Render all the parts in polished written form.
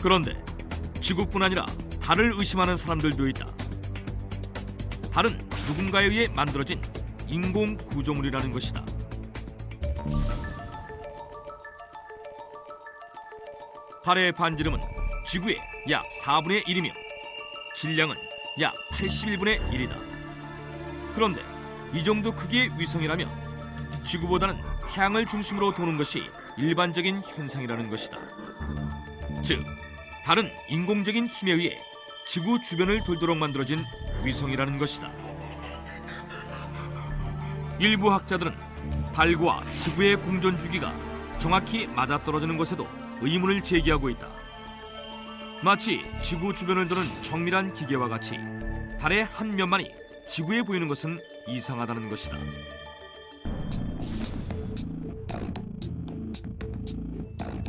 그런데 지구뿐 아니라 달을 의심하는 사람들도 있다. 달은 누군가에 의해 만들어진 인공 구조물이라는 것이다. 달의 반지름은 지구의 약 4분의 1이며 질량은 약 81분의 1이다. 그런데 이 정도 크기의 위성이라면 지구보다는 태양을 중심으로 도는 것이 일반적인 현상이라는 것이다. 즉, 달은 인공적인 힘에 의해 지구 주변을 돌도록 만들어진 위성이라는 것이다. 일부 학자들은 달과 지구의 공전 주기가 정확히 맞아떨어지는 것에도 의문을 제기하고 있다. 마치 지구 주변을 도는 정밀한 기계와 같이 달의 한 면만이 지구에 보이는 것은 이상하다는 것이다.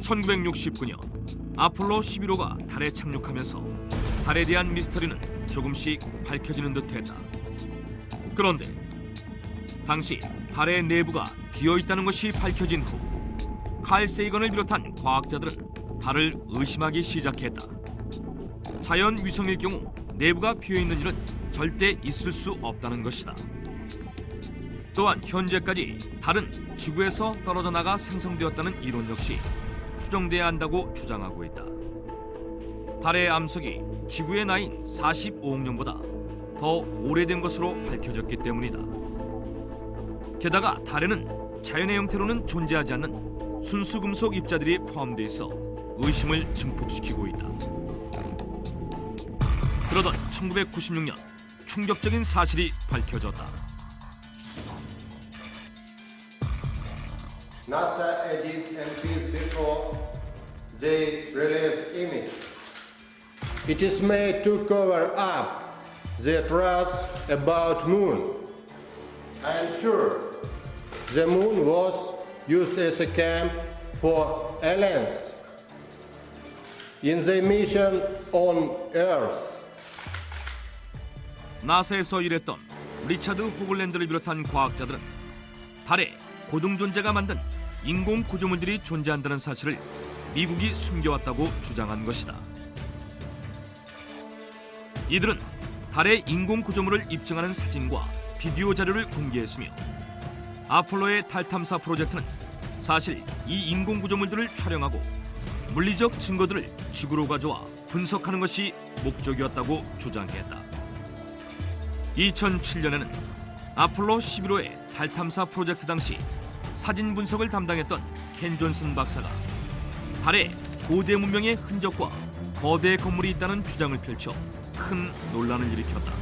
(1969년) 아폴로 11호가 달에 착륙하면서 달에 대한 미스터리는 조금씩 밝혀지는 듯했다. 그런데 당시 달의 내부가 비어있다는 것이 밝혀진 후 칼 세이건을 비롯한 과학자들은 달을 의심하기 시작했다. 자연 위성일 경우 내부가 비어있는 일은 절대 있을 수 없다는 것이다. 또한 현재까지 달은 지구에서 떨어져 나가 생성되었다는 이론 역시 수정돼야 한다고 주장하고 있다. 달의 암석이 지구의 나이인 45억 년보다 더 오래된 것으로 밝혀졌기 때문이다. 게다가 달에는 자연의 형태로는 존재하지 않는 순수 금속 입자들이 포함되어 있어 의심을 증폭시키고 있다. 그러던 1996년 충격적인 사실이 밝혀졌다. NASA edit and feed before they release image. It is made to cover up the truth about moon. I am sure the moon was used as a camp for aliens in the mission on Earth. 나사에서 일했던 리차드 호글랜드를 비롯한 과학자들은 달에 고등 존재가 만든 인공 구조물들이 존재한다는 사실을 미국이 숨겨왔다고 주장한 것이다. 이들은 달의 인공 구조물을 입증하는 사진과 비디오 자료를 공개했으며 아폴로의 달 탐사 프로젝트는 사실 이 인공 구조물들을 촬영하고 물리적 증거들을 지구로 가져와 분석하는 것이 목적이었다고 주장했다. 2007년에는 아폴로 11호의 달 탐사 프로젝트 당시 사진 분석을 담당했던 켄 존슨 박사가 달에 고대 문명의 흔적과 거대 건물이 있다는 주장을 펼쳐 큰 논란을 일으켰다.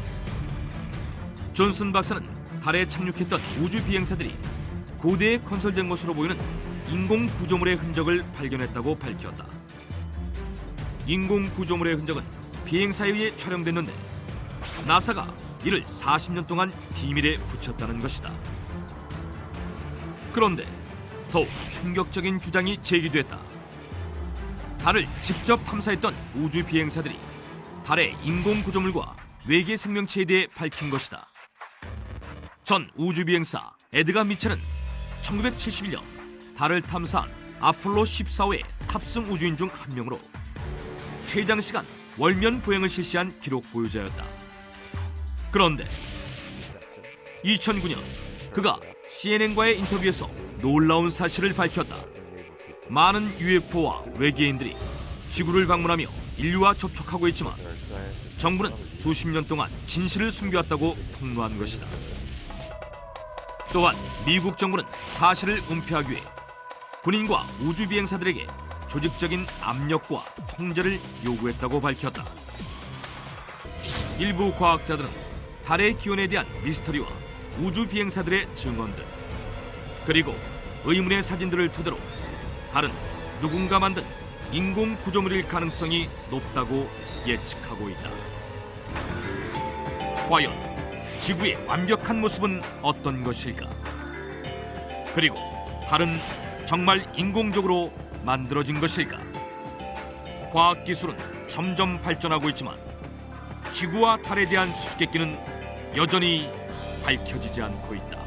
존슨 박사는 달에 착륙했던 우주 비행사들이 고대에 건설된 것으로 보이는 인공 구조물의 흔적을 발견했다고 밝혔다. 인공 구조물의 흔적은 비행사에 의해 촬영됐는데 나사가 이를 40년 동안 비밀에 붙였다는 것이다. 그런데 더욱 충격적인 주장이 제기됐다. 달을 직접 탐사했던 우주 비행사들이 달의 인공 구조물과 외계 생명체에 대해 밝힌 것이다. 전 우주 비행사 에드가 미첼은 1971년 달을 탐사한 아폴로 14호의 탑승 우주인 중 한 명으로 최장시간 월면 보행을 실시한 기록 보유자였다. 그런데 2009년 그가 CNN과의 인터뷰에서 놀라운 사실을 밝혔다. 많은 UFO와 외계인들이 지구를 방문하며 인류와 접촉하고 있지만 정부는 수십 년 동안 진실을 숨겨왔다고 폭로한 것이다. 또한 미국 정부는 사실을 은폐하기 위해 군인과 우주 비행사들에게 조직적인 압력과 통제를 요구했다고 밝혔다. 일부 과학자들은 달의 기원에 대한 미스터리와 우주 비행사들의 증언들 그리고 의문의 사진들을 토대로 달은 누군가 만든 인공 구조물일 가능성이 높다고 예측하고 있다. 과연 지구의 완벽한 모습은 어떤 것일까? 그리고 달은 정말 인공적으로 만들어진 것일까? 과학기술은 점점 발전하고 있지만 지구와 달에 대한 수수께끼는 여전히 밝혀지지 않고 있다.